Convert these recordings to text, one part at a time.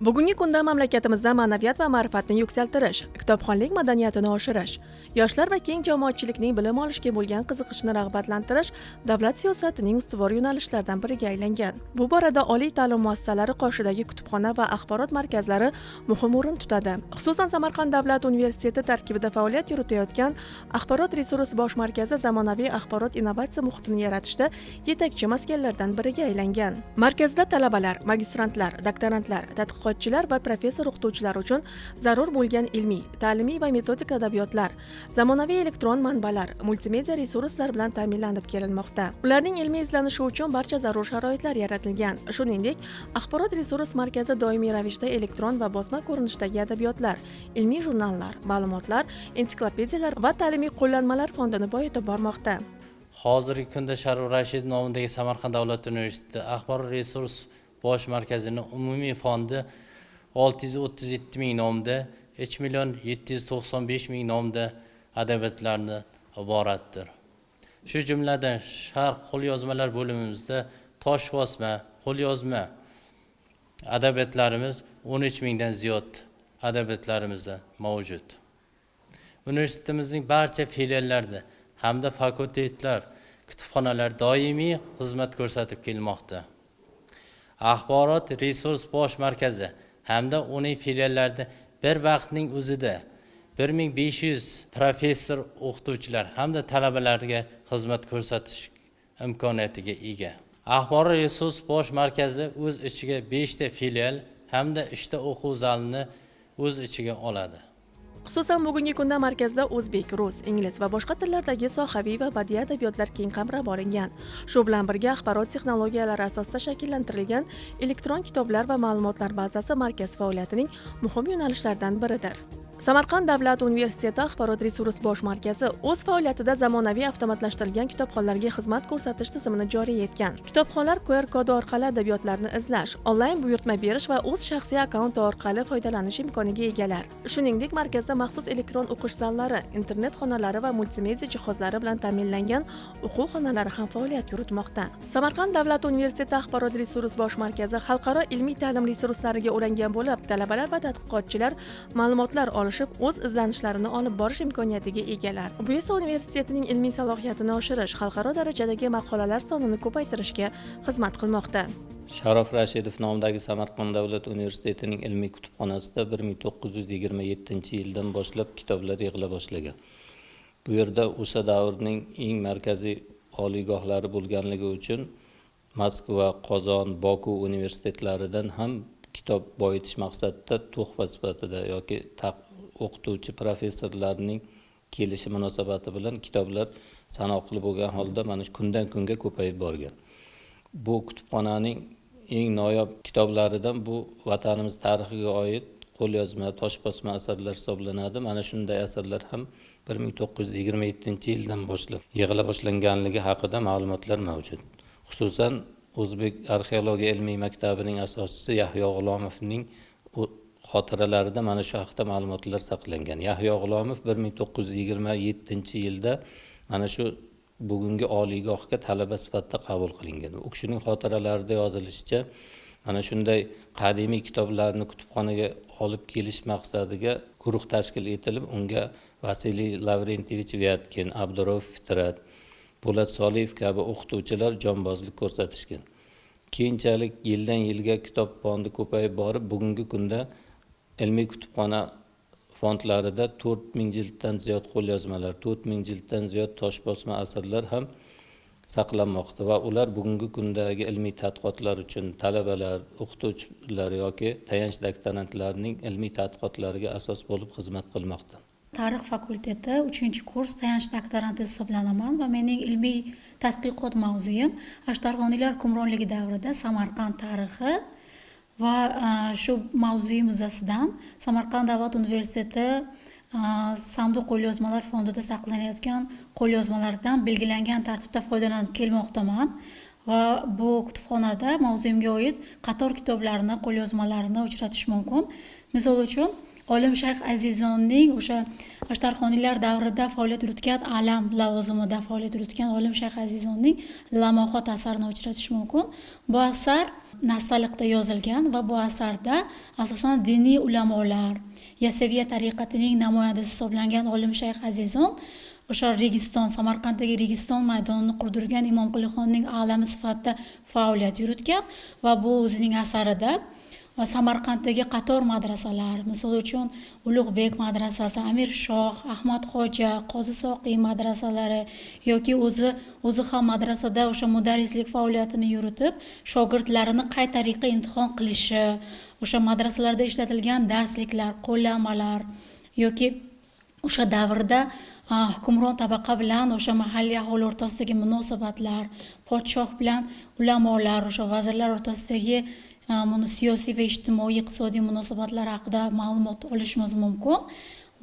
Bugungi kunda mamlakatimizda ma'naviyat va ma'rifatni yuksaltirish, kitobxonlik madaniyatini oshirish, yoshlar va keng jamoatchilikning bilim olishga bo'lgan qiziqishini rag'batlantirish davlat siyosatining ustuvor yo'nalishlaridan biriga aylangan. Bu borada oliy ta'lim muassasalari qoshidagi kutubxona va axborot markazlari muhim o'rin tutadi. Xususan, Samarqand davlat universiteti tarkibida faoliyat yuritayotgan Axborot resurs bosh markazi zamonaviy axborot innovatsiya muhitini yaratishda yetakchi maskanlardan biriga aylangan. Markazda talabalar, magistrantlar, doktorantlar, tadqiqotchilar va professor o'qituvchilar uchun zarur bo'lgan ilmiy, ta'limiy va metodik adabiyotlar, zamonaviy elektron manbalar, multimedia resurslar bilan ta'minlanib kelinmoqda. Ularning ilmiy izlanishi uchun barcha zarur sharoitlar yaratilgan. Shuningdek, Axborot resurs markazi doimiy ravishda elektron va bosma ko'rinishdagi adabiyotlar, ilmiy jurnallar, ma'lumotlar, ensiklopediyalar va ta'limiy qo'llanmalar fondini boyitib bormoqda. Hozirgi kunda Sharif Rashid nomidagi Samarqand davlat universiteti Axborot resurs bosh markazining umumiy fondi 637 ming nomda, 3.795.000 nomda adabiyotlarni iboratdir. Shu jumladan Sharq qo'lyozmalar bo'limimizda tosh bosma, qo'lyozma adabiyotlarimiz 13 mingdan ziyod adabiyotlarimizda mavjud. Universitetimizning barcha filiallarida hamda fakultetlar, kutubxonalar doimiy xizmat ko'rsatib kelmoqda. Axborot resurs bosh markazi hamda uning filiallarida bir vaqtning o'zida 1500 professor, o'qituvchilar hamda talabalarga xizmat ko'rsatish imkoniyatiga ega. Axborot resurs bosh markazi o'z ichiga 5 ta filial hamda 3 ta o'quv zalini o'z ichiga oladi. Xususan, bugungi kunda markazda o'zbek, rus, ingliz va boshqa tillardagi sohaviy va badiiy adabiyotlar keng qamrab olingan. Shu bilan birga axborot texnologiyalari asosida shakllantirilgan elektron kitoblar va ma'lumotlar bazasi markaz faoliyatining muhim yo'nalishlaridan biridir. Samarqand davlat universiteti Axborot resurs bosh markazi o'z faoliyatida zamonaviy avtomatlashtirilgan kitobxonlarga xizmat ko'rsatish tizimini joriy etgan. Kitobxonlar QR kodi orqali adabiyotlarni izlash, onlayn buyurtma berish va o'z shaxsiy akkaunti orqali foydalanish imkoniga egalar. Shuningdek, markazda maxsus elektron o'qish zallari, internet xonalari va multimedia jihozlari bilan ta'minlangan o'quv xonalari ham faoliyat yuritmoqda. Samarqand davlat universiteti Axborot resurs bosh markazi xalqaro ilmiy ta'lim resurslariga ulangan bo'lib, talabalar va tadqiqotchilar ma'lumotlar o'z izlanishlarini olib borish imkoniyatiga egalar. Bu esa universitetning ilmiy salohiyatini oshirish, xalqaro darajadagi maqolalar sonini ko'paytirishga xizmat qilmoqda. Sharif Rashidov nomidagi Samarqand davlat universitetining ilmiy kutubxonasida 1927-yildan boshlab kitoblar yig'ila boshlagan. Bu yerda o'sha davrning eng markaziy oliygohlari bo'lganligi uchun Moskva, Qozon, Boku universitetlaridan ham kitob boyitish maqsadida tuhfa sifatida yoki o'qituvchi professorlarning kelishi munosabati bilan kitoblar sanoqli bo'lgan holda mana shu kundan kunga ko'payib borgan. Bu kutubxonaning eng noyob kitoblaridan bu vatanimiz tarixiga oid qo'lyozma, toshbosma asarlar hisoblanadi. Mana shunday asarlar ham 1927-yildan boshlab yig'ila boshlanganligi haqida ma'lumotlar mavjud. Xususan, O'zbek arxeologiya ilmiy maktabining asoschisi Yahyo G'ulomovning xotiralarida mana shu haqida ma'lumotlar saqlangan. Yahyo G'ulomov 1927-yilda mana shu bugungi oliygohga talaba sifatida qabul qilingan. U kishining xotiralarida yozilishicha, mana shunday qadimiy kitoblarni kutubxonaga olib kelish maqsadiga guruh tashkil etilib, unga Vasiliy Lavrentievich Vyatkin, Abdurov Fitrat, Po'lat Soliyev kabi o'qituvchilar jonbozlik ko'rsatishgan. Keyinchalik yildan yilga kitob fondi ko'payib borib, bugungi kunda ilmiy kutubxona fondlarida 4000 jilddan ziyod qo'lyozmalar, 4000 jilddan ziyod toshbosma asarlar ham saqlanmoqda va ular bugungi kundagi ilmiy tadqiqotlar uchun talabalar, o'qituvchilar yoki tayanch doktorantlarning ilmiy tadqiqotlariga asos bo'lib xizmat qilmoqda. Tarix fakulteti 3-kurs tayanch doktoranti hisoblanaman va mening ilmiy tadqiqot mavzuyim Ashtarg'oniylar hukmronligi davrida Samarqand tarixi va shu mavzuyim yuzasidan Samarqand davlat universiteti Samdu qo'lyozmalar fondida saqlanayotgan qo'lyozmalardan belgilangan tartibda foydalanib kelmoqdaman va bu kutubxonada mavzuyimga oid qator kitoblarni, qo'lyozmalarni uchratish mumkin. Misol uchun olim Shayx Azizonning o'sha Ashtarxoniylar davrida faoliyat yuritgan alam lavozimida faoliyat yuritgan olim Shayx Azizonning Lamohat asarini uchratish mumkin. Bu asar nastaliqda yozilgan va bu asarda asosan diniy ulamolar, Yasaviya tariqatining namoyandasi hisoblangan olim Shayx Azizon o'sha Registon, Samarqanddagi Registon maydonini qurdirgan Imom Qulixonning alami sifatida faoliyat yuritgan va bu o'zining asarida va Samarqanddagi qator madrasalar, misol uchun Ulug'bek madrasasi, Amir Shoh, Ahmad Xo'ja, Qozi Soqiy madrasalari yoki o'zi ham madrasada o'sha mudarrislik faoliyatini yuritib, shogirdlarini qay tariqa imtihon qilishi, o'sha madrasalarda ishlatilgan darsliklar, qo'llanmalar yoki o'sha davrda hukmron tabaqa bilan o'sha mahalliy aholi o'rtasidagi munosabatlar, podshoh bilan ulamolar, o'sha vazirlar o'rtasidagi siyosiy va ijtimoiy iqtisodiy munosabatlar haqida ma'lumot olishimiz mumkin.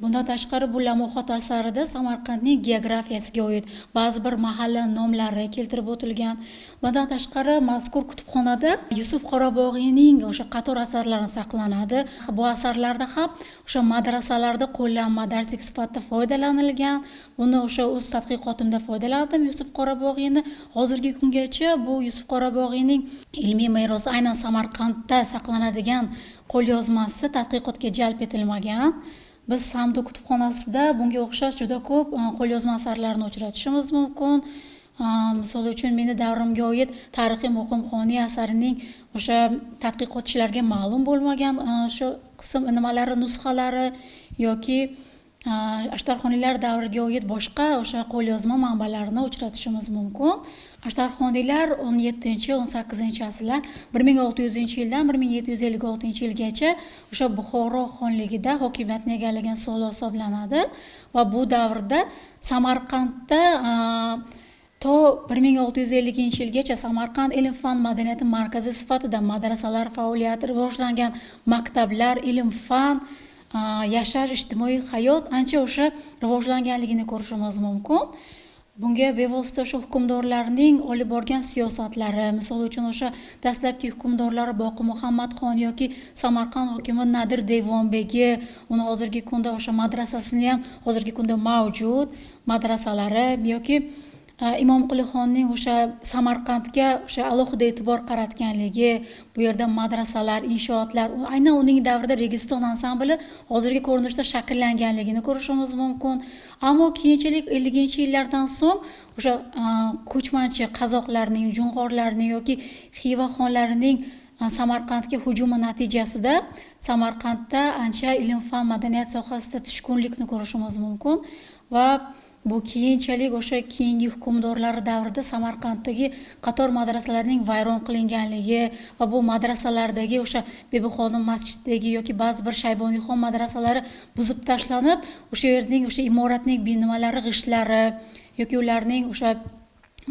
Bundan tashqari bu Lamohat asarida Samarqandning geografiyasiga oid ba'zi bir mahalla nomlari keltirib o'tilgan. Bundan tashqari mazkur kutubxonada Yusuf Qorabog'iyning o'sha qator asarlari saqlanadi. Bu asarlarda ham o'sha madrasalarda qo'llanma darslik sifatida foydalanilgan. Buni o'sha o'z tadqiqotimda foydalandim Yusuf Qorabog'iyni. Hozirgi kungacha bu Yusuf Qorabog'iyning ilmiy merosi aynan Samarqandda saqlanadigan qo'lyozmasi tadqiqotga jalb etilmagan. Biz Samdu kutubxonasida bunga o'xshash juda ko'p qo'lyozma asarlarni uchratishimiz mumkin. Misol uchun meni davrimga oid tarixiy Muqimxoniy asarining o'sha tadqiqotchilarga ma'lum bo'lmagan shu qism nimalari nusxalari yoki Ashtarxoniylar davriga oid boshqa o'sha qo'lyozma manbalarini uchratishimiz mumkin. Ashtarxoniylar 17-18 asrlar 1600-yildan 1756-yilgacha o'sha Buxoro xonligida hokimiyatni egallagan sullo hisoblanadi va bu davrda Samarqandda to 1650-yilgacha Samarqand ilm-fan madaniyati markazi sifatida madrasalar faoliyati rivojlangan, maktablar, ilm-fan, yashash, ijtimoiy hayot ancha o'sha rivojlanganligini ko'rishimiz mumkin. Bunga bevosita o'sha hukmdorlarning olib borgan siyosatlari, misol uchun o'sha dastlabki hukmdorlari Boqi Muhammadxon yoki Samarqand hokimi Nadir Devonbegi, uni hozirgi kunda o'sha madrasasini ham hozirgi kunda mavjud madrasalari yoki Imom Qulixonning o'sha Samarqandga o'sha alohida e'tibor qaratganligi, bu yerda madrasalar, inshootlar, aynan uning davrida Registon ansambli hozirgi ko'rinishda shakllanganligini ko'rishimiz mumkin. Ammo keyinchalik 50-yillardan so'ng o'sha ko'chmanchi qozoqlarning, jung'orlarning yoki Xivaxonlarining Samarqandga hujumi natijasida Samarqandda ancha ilm-fan madaniyat sohasida tushkunlikni ko'rishimiz mumkin va bu keyinchalik o'sha keyingi hukmdorlar davrida Samarqanddagi qator madrasalarning vayron qilinganligi va bu madrasalardagi o'sha Bebixonim masjididagi yoki ba'zi bir Shayboniyxon madrasalari buzib tashlanib, o'sha yerning o'sha imoratning binomalari g'ishtlari yoki ularning o'sha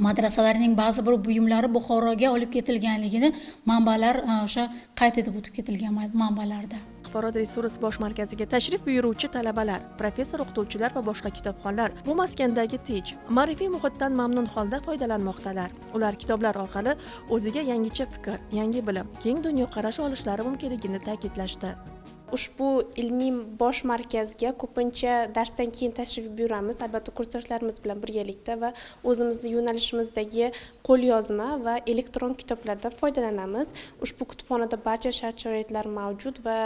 madrasalarning ba'zi bir buyumlari Buxoroga olib ketilganligini manbalar o'sha qayd etib o'tib ketilgan manbalarda. Axborot resurs bosh markaziga tashrif buyuruvchi talabalar, professor o'qituvchilar va boshqa kitobxonlar bu maskandagi tinch, ma'rifiy muhitdan mamnun holda foydalanmoqdalar. Ular kitoblar orqali o'ziga yangicha fikr, yangi bilim, keng dunyoqarash olishlari mumkinligini ta'kidlashdi. Ushbu ilmiy bosh markazga ko'pincha darsdan keyin tashrif buyuramiz, albatta kursdoshlarimiz bilan birgalikda va o'zimizning yo'nalishimizdagi qo'lyozma va elektron kitoblardan foydalanamiz. Ushbu kutubxonada barcha shart-sharoitlar mavjud va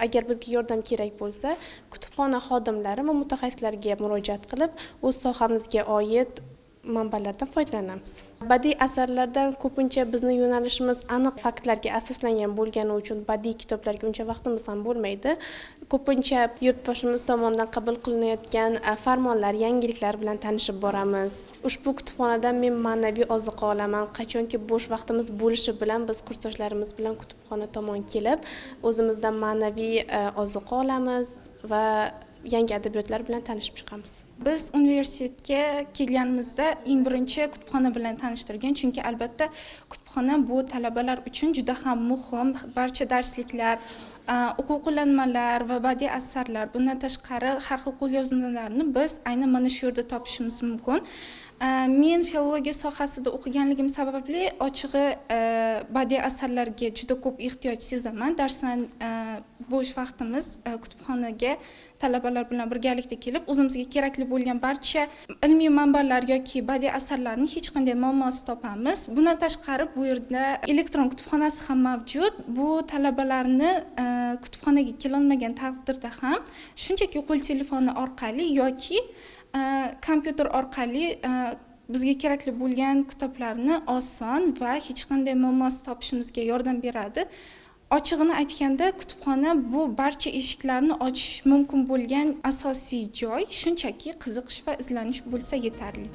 agar bizga yordam kerak bo'lsa, kutubxona xodimlari va mutaxassislarga murojaat qilib, o'z sohamizga oid manbalardan foydalanamiz. Badiiy asarlardan ko'pincha bizning yo'nalishimiz aniq faktlarga asoslangan bo'lgani uchun badiiy kitoblarga uncha vaqtimiz ham bo'lmaydi. Ko'pincha yurtboshimiz tomonidan qabul qilinayotgan farmonlar, yangiliklar bilan tanishib boramiz. Ushbu kutubxonadan men ma'naviy ozuqa olaman. Qachonki bo'sh vaqtimiz bo'lishi bilan biz kursdoshlarimiz bilan kutubxona tomon kelib, o'zimizdan ma'naviy ozuqa olamiz va yangi adabiyotlar bilan tanishib chiqamiz. Biz universitetga kelganimizda eng birinchi kutubxona bilan tanishtirgan, chunki albatta kutubxona bu talabalar uchun juda ham muhim. Barcha darsliklar, o'quv qo'llanmalar va badiiy asarlar, bundan tashqari har xil qo'lyozmalarni biz aynan mana shu yerda topishimiz mumkin. Men filologiya sohasida o'qiganligim sababli ochig'i badiiy asarlarga juda ko'p ehtiyoj sezaman. Darsdan bo'sh vaqtimiz kutubxonaga talabalar bilan birgalikda kelib, o'zimizga kerakli bo'lgan barcha ilmiy manbalar yoki badiiy asarlarning hech qanday muammosiz topamiz. Bundan tashqari bu yerda elektron kutubxonasi ham mavjud. Bu talabalarni kutubxonaga kelolmagan taqdirda ham shunchaki qo'l telefoni orqali yoki kompyuter orqali bizga kerakli bo'lgan kitoblarni oson va hech qanday muammosiz topishimizga yordam beradi. Ochig'ini aytganda, kutubxona bu barcha eshiklarni ochish mumkin bo'lgan asosiy joy, shunchaki qiziqish va izlanish bo'lsa yetarli.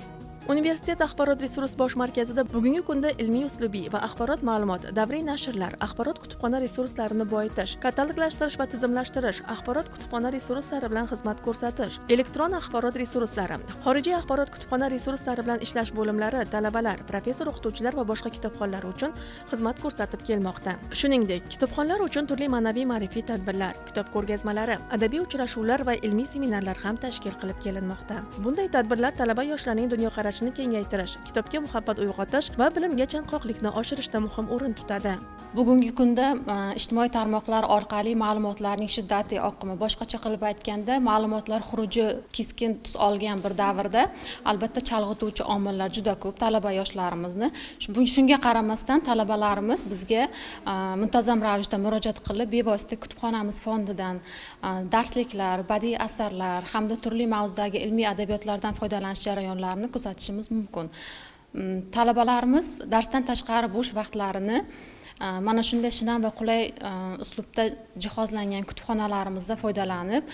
Universitet axborot resurs bosh markazida bugungi kunda ilmiy uslubiy va axborot ma'lumot, davriy nashrlar, axborot kutubxona resurslarini boyitish, kataloglashtirish va tizimlashtirish, axborot kutubxona resurslari bilan xizmat ko'rsatish, elektron axborot resurslari, xorijiy axborot kutubxona resurslari bilan ishlash bo'limlari talabalar, professor o'qituvchilar va boshqa kitobxonlar uchun xizmat ko'rsatib kelmoqda. Shuningdek, kitobxonlar uchun turli ma'naviy ma'rifiy tadbirlar, kitob ko'rgazmalari, adabiy uchrashuvlar va ilmiy seminarlar ham tashkil qilib kelinmoqda. Bunday tadbirlar talaba yoshlarning dunyoqarashini kengaytirish, kitobga muhabbat uyg'otish va bilimga chanqoqlikni oshirishda muhim o'rin tutadi. Bugungi kunda ijtimoiy tarmoqlar orqali ma'lumotlarning shiddatli oqimi, boshqacha qilib aytganda, ma'lumotlar xuruji keskin tus olgan bir davrda albatta chalg'ituvchi omillar juda ko'p talaba yoshlarimizni. Shunga qaramasdan talabalarimiz bizga muntazam ravishda murojaat qilib, bevosita kutubxonamiz fondidan darsliklar, badiiy asarlar hamda turli mavzudagi ilmiy adabiyotlardan foydalanish jarayonlarini kuzatishimiz mumkin. Talabalarimiz darsdan tashqari bo'sh vaqtlarini mana shunday shinam va qulay uslubda jihozlangan kutubxonalarimizda foydalanib,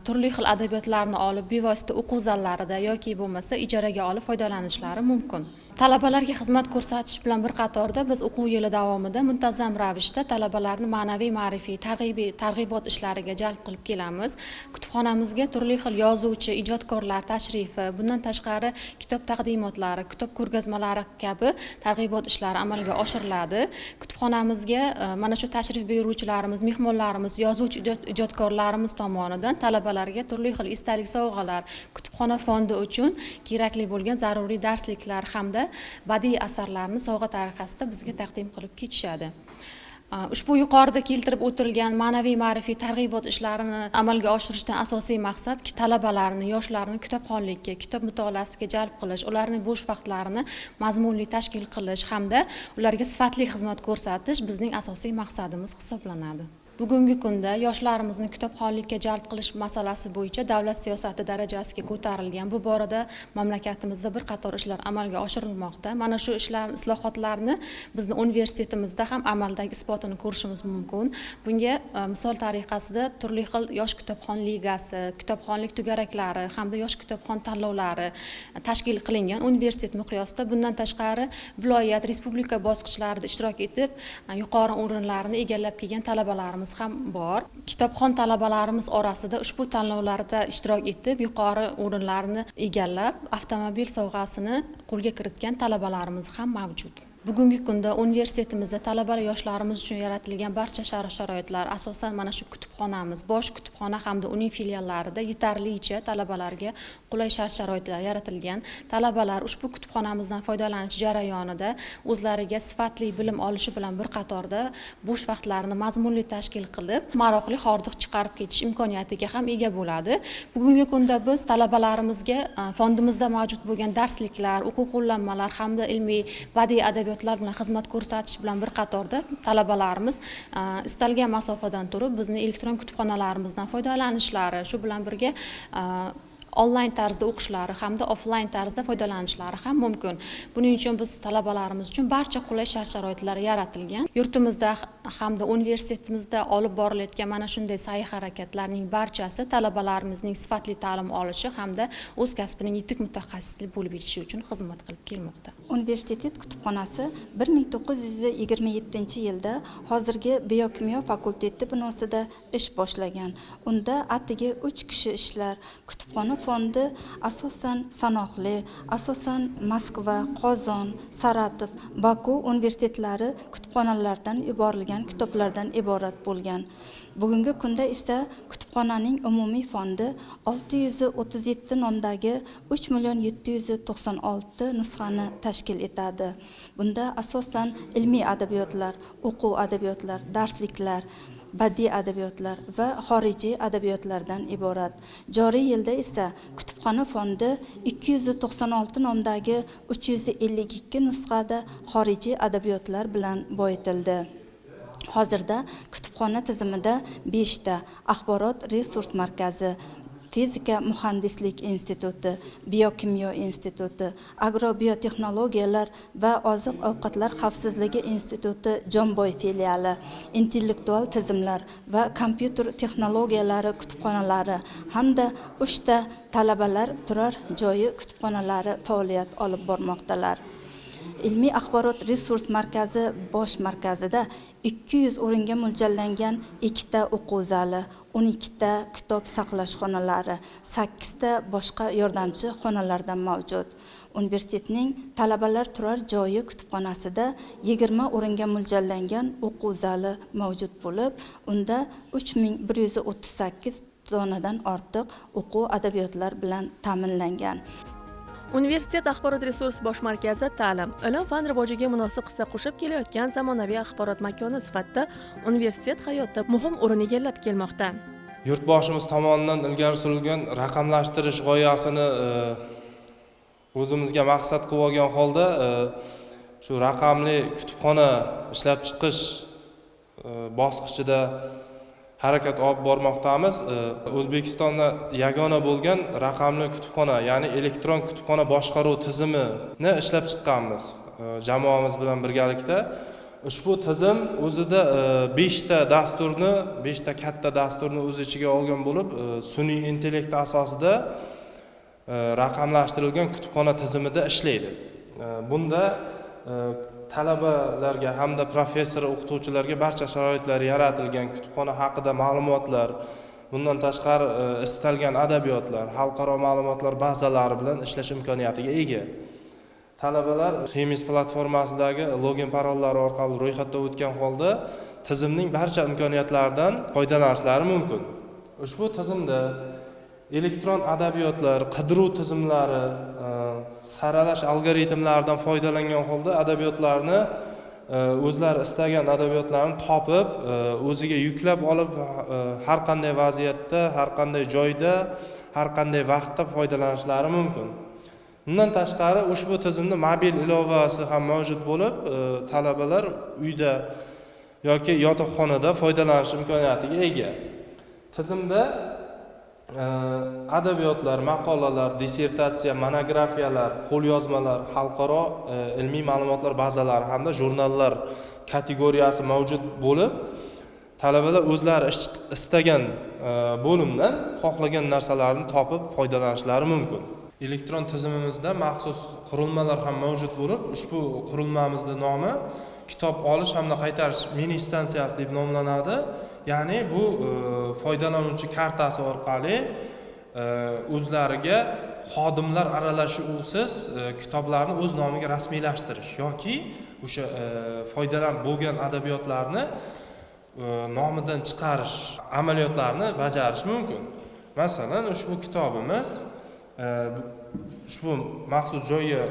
turli xil adabiyotlarni olib, bevosita o'quv zallarida yoki bo'lmasa ijaraga olib foydalanishlari mumkin. Talabalarga xizmat ko'rsatish bilan bir qatorda biz o'quv yili davomida muntazam ravishda talabalarni ma'naviy ma'rifiy targ'ibot ishlariga jalb qilib kelamiz. Kutubxonamizga turli xil yozuvchi, ijodkorlar tashrifi, bundan tashqari kitob taqdimotlari, kitob ko'rgazmalari kabi targ'ibot ishlari amalga oshiriladi. Kutubxonamizga mana shu tashrif buyuruvchilarimiz, mehmonlarimiz, yozuvchi ijodkorlarimiz tomonidan talabalarga turli xil esdalik sovg'alar, kutubxona fondi uchun kerakli bo'lgan zaruriy darsliklar hamda badiiy asarlarni sovg'a tariqasida bizga taqdim qilib ketishadi. Ushbu yuqorida keltirib o'tilgan ma'naviy ma'rifiy targ'ibot ishlarini amalga oshirishdan asosiy maqsad talabalarni, yoshlarni kitobxonlikka, kitob mutolaasiga jalb qilish, ularning bo'sh vaqtlarini mazmunli tashkil qilish hamda ularga sifatli xizmat ko'rsatish bizning asosiy maqsadimiz hisoblanadi. Bugungi kunda yoshlarimizni kitobxonlikka jalb qilish masalasi bo'yicha davlat siyosati darajasiga ko'tarilgan. Bu borada mamlakatimizda bir qator ishlar amalga oshirilmoqda. Mana shu ishlar, islohotlarni bizni universitetimizda ham amaldagi isbotini ko'rishimiz mumkin. Bunga misol tariqasida turli xil yosh kitobxon ligasi, kitobxonlik tugaraklari hamda yosh kitobxon tanlovlari tashkil qilingan universitet miqyosida. Bundan tashqari viloyat, respublika bosqichlarida ishtirok etib, yuqori o'rinlarni egallab kelgan talabalarimiz ham bor. Kitobxon talabalarimiz orasida ushbu tanlovlarda ishtirok etib, yuqori o'rinlarni egallab, avtomobil sovg'asini qo'lga kiritgan talabalarimiz ham mavjud. Bugungi kunda universitetimizda talaba yoshlarimiz uchun yaratilgan barcha shart-sharoitlar asosan mana shu kutubxonamiz, bosh kutubxona hamda uning filiallarida yetarlicha talabalarga qulay shart-sharoitlar yaratilgan. Talabalar ushbu kutubxonamizdan foydalanish jarayonida o'zlariga sifatli bilim olishi bilan bir qatorda bo'sh vaqtlarini mazmunli tashkil qilib, maroqli hordiq chiqarib ketish imkoniyatiga ham ega bo'ladi. Bugungi kunda biz talabalarimizga fondimizda mavjud bo'lgan darsliklar, o'quv qo'llanmalar hamda ilmiy badiiy adabiyot bilan xizmat ko'rsatish bilan bir qatorda talabalarimiz istalgan masofadan turib bizni elektron kutubxonalarimizdan foydalanishlari, shu bilan birga onlayn tarzda o'qishlari hamda offlayn tarzda foydalanishlari ham mumkin. Buning uchun biz talabalarimiz uchun barcha qulay shart-sharoitlar yaratilgan. Yurtimizda hamda universitetimizda olib borilayotgan mana shunday sa'y-harakatlarning barchasi talabalarimizning sifatli ta'lim olishi hamda o'z kasbining yetuk mutaxassisi bo'lib yetishi uchun xizmat qilib kelmoqda. Universitet kutubxonasi 1927-yilda hozirgi biokimyo fakulteti binosida ish boshlagan. Unda atigi 3 kishi ishlar. Kutubxona fondi asosan sanoqli, asosan Moskva, Qozon, Saratov, Baku universitetlari kutubxonalaridan yuborilgan qilingan kitoblardan iborat bo'lgan. Bugungi kunda esa kutubxonaning umumiy fondi 637 nomdagi 3.796 nusxani tashkil etadi. Bunda asosan ilmiy adabiyotlar, o'quv adabiyotlar, darsliklar, badiiy adabiyotlar va xorijiy adabiyotlardan iborat. Joriy yilda esa kutubxona fondi 296 nomdagi 352 nusxada xorijiy adabiyotlar bilan boyitildi. Hozirda kutubxona tizimida 5 ta axborot resurs markazi, Fizika muhandislik instituti, biokimyo instituti, agrobiotexnologiyalar va oziq-ovqatlar xavfsizligi instituti Jomboy filiali, intellektual tizimlar va kompyuter texnologiyalari kutubxonalari hamda 3 ta talabalar turar joyi kutubxonalari faoliyat olib bormoqdalar. Ilmiy axborot resurs markazi bosh markazida 200 o'ringa mo'ljallangan 2 ta o'quv zali, 12 ta kitob saqlash xonalari, 8 ta boshqa yordamchi xonalardan mavjud. Universitetning talabalar turar joyi kutubxonasida 20 o'ringa mo'ljallangan o'quv zali mavjud bo'lib, unda 3138 donadan ortiq o'quv adabiyotlar bilan ta'minlangan. Universitet axborot resurs bosh markazi ta'lim, ilm fan rivojiga munosib hissa qo'shib kelayotgan zamonaviy axborot makoni sifatida universitet hayotda muhim o'rin egallab kelmoqda. Yurtboshimiz tomonidan ilgari surilgan raqamlashtirish g'oyasini o'zimizga maqsad qilib olgan holda shu raqamli kutubxona ishlab chiqish bosqichida harakat olib bormoqdamiz. O'zbekistonda yagona bo'lgan raqamli kutubxona, ya'ni elektron kutubxona boshqaruv tizimini ishlab chiqqanmiz jamoamiz bilan birgalikda. Ushbu tizim o'zida 5 ta dasturni, 5 ta katta dasturni o'z ichiga olgan bo'lib, sun'iy intellekt asosida raqamlashtirilgan kutubxona tizimida ishlaydi. Bunda talabalarga hamda professor o'qituvchilarga barcha sharoitlar yaratilgan, kutubxona haqida ma'lumotlar, bundan tashqari istalgan adabiyotlar, xalqaro ma'lumotlar bazalari bilan ishlash imkoniyatiga ega. Talabalar Xemis platformasidagi login parollari orqali ro'yxatdan o'tgan holda tizimning barcha imkoniyatlaridan foydalanishlari mumkin. Ushbu tizimda elektron adabiyotlar, qidiruv tizimlari, saralash algoritmlaridan foydalangan holda adabiyotlarni o'zlari istagan adabiyotlarni topib, o'ziga yuklab olib, har qanday vaziyatda, har qanday joyda, har qanday vaqtda foydalanishlari mumkin. Bundan tashqari ushbu tizimda mobil ilovasi ham mavjud bo'lib, talabalar uyda yoki yotoqxonada foydalanish imkoniyatiga ega. Tizimda adabiyotlar, maqolalar, dissertatsiya, monografiyalar, qo'lyozmalar, xalqaro ilmiy ma'lumotlar bazalari hamda jurnallar kategoriyasi mavjud bo'lib, talabalar o'zlari istagan bo'limdan xohlagan narsalarni topib foydalanishlari mumkin. Elektron tizimimizda maxsus qurilmalar ham mavjud bo'lib, ushbu qurilmamizning nomi kitob olish hamda qaytarish mini stansiyasi deb nomlanadi. Ya'ni bu foydalanuvchi kartasi orqali o'zlariga xodimlar aralashuvsiz kitoblarni o'z nomiga rasmiylashtirish yoki o'sha foydalanib bo'lgan adabiyotlarni nomidan chiqarish amaliyotlarini bajarish mumkin. Masalan, ushbu kitobimiz ushbu maxsus joyga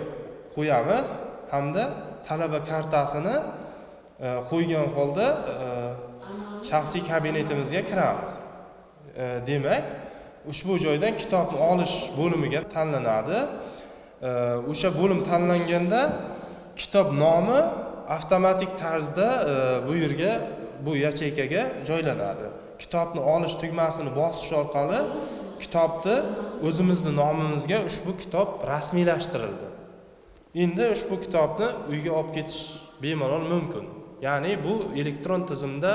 qo'yamiz hamda talaba kartasini qo'ygan holda shaxsiy kabinetimizga kiramiz. Demak, ushbu joydan kitobni olish bo'limiga tanlanadi. O'sha bo'lim tanlanganda kitob nomi avtomatik tarzda bu yerga, bu yacheykaga joylanadi. Kitobni olish tugmasini bosish orqali kitobni o'zimizning nomimizga ushbu kitob rasmiylashtirildi. Endi ushbu kitobni uyga olib ketish bemalol mumkin. Ya'ni bu elektron tizimda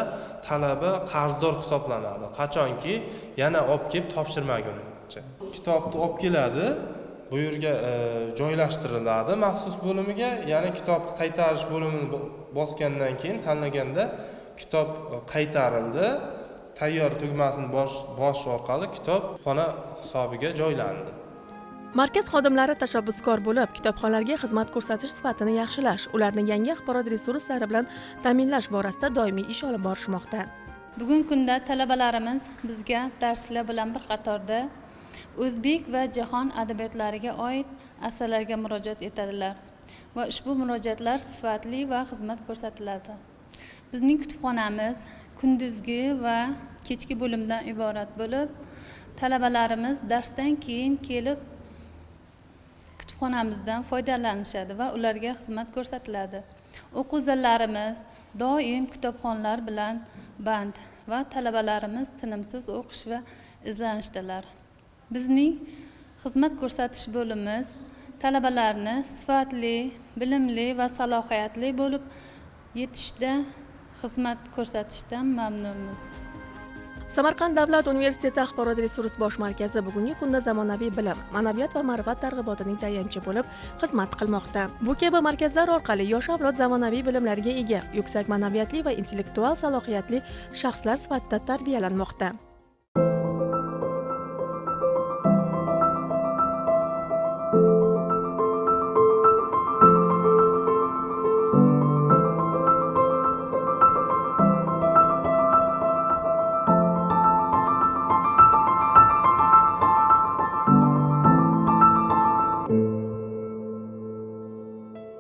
talaba qarzdor hisoblanadi. Qachonki yana olib kelib topshirmaguncha. Kitobni olib keladi, bu yerga joylashtiriladi maxsus bo'limiga. Ya'ni kitobni qaytarish bo'limini bosgandan keyin tanlaganda kitob qaytarildi. Tayyor tugmasini bosish orqali kitob xona hisobiga joylandi. Markaz xodimlari tashabbuskor bo'lib, kitobxonlarga xizmat ko'rsatish sifatini yaxshilash, ularni yangi axborot resurslari bilan ta'minlash borasida doimiy ish olib borishmoqda. Bugungi kunda talabalarimiz bizga darslar bilan bir qatorda o'zbek va jahon adabiyotlariga oid asarlarga murojaat etadilar va ushbu murojaatlar sifatli va xizmat ko'rsatiladi. Bizning kutubxonamiz kunduzgi va kechki bo'limdan iborat bo'lib, talabalarimiz darsdan keyin kelib kutubxonamizdan foydalanishadi va ularga xizmat ko'rsatiladi. O'quv zallarimiz doim kitobxonlar bilan band va talabalarimiz tinimsiz o'qish va izlanishdalar. Bizning xizmat ko'rsatish bo'limimiz talabalarni sifatli, bilimli va salohiyatli bo'lib yetishda xizmat ko'rsatishdan mamnunmiz. Samarqand davlat universiteti axborot resurs bosh markazi bugungi kunda zamonaviy bilim, ma'naviyat va ma'rifat targ'ibotining tayanchi bo'lib xizmat qilmoqda. Bu kabi markazlar orqali yosh avlod zamonaviy bilimlarga ega, yuksak ma'naviyatli va intellektual salohiyatli shaxslar sifatida tarbiyalanmoqda.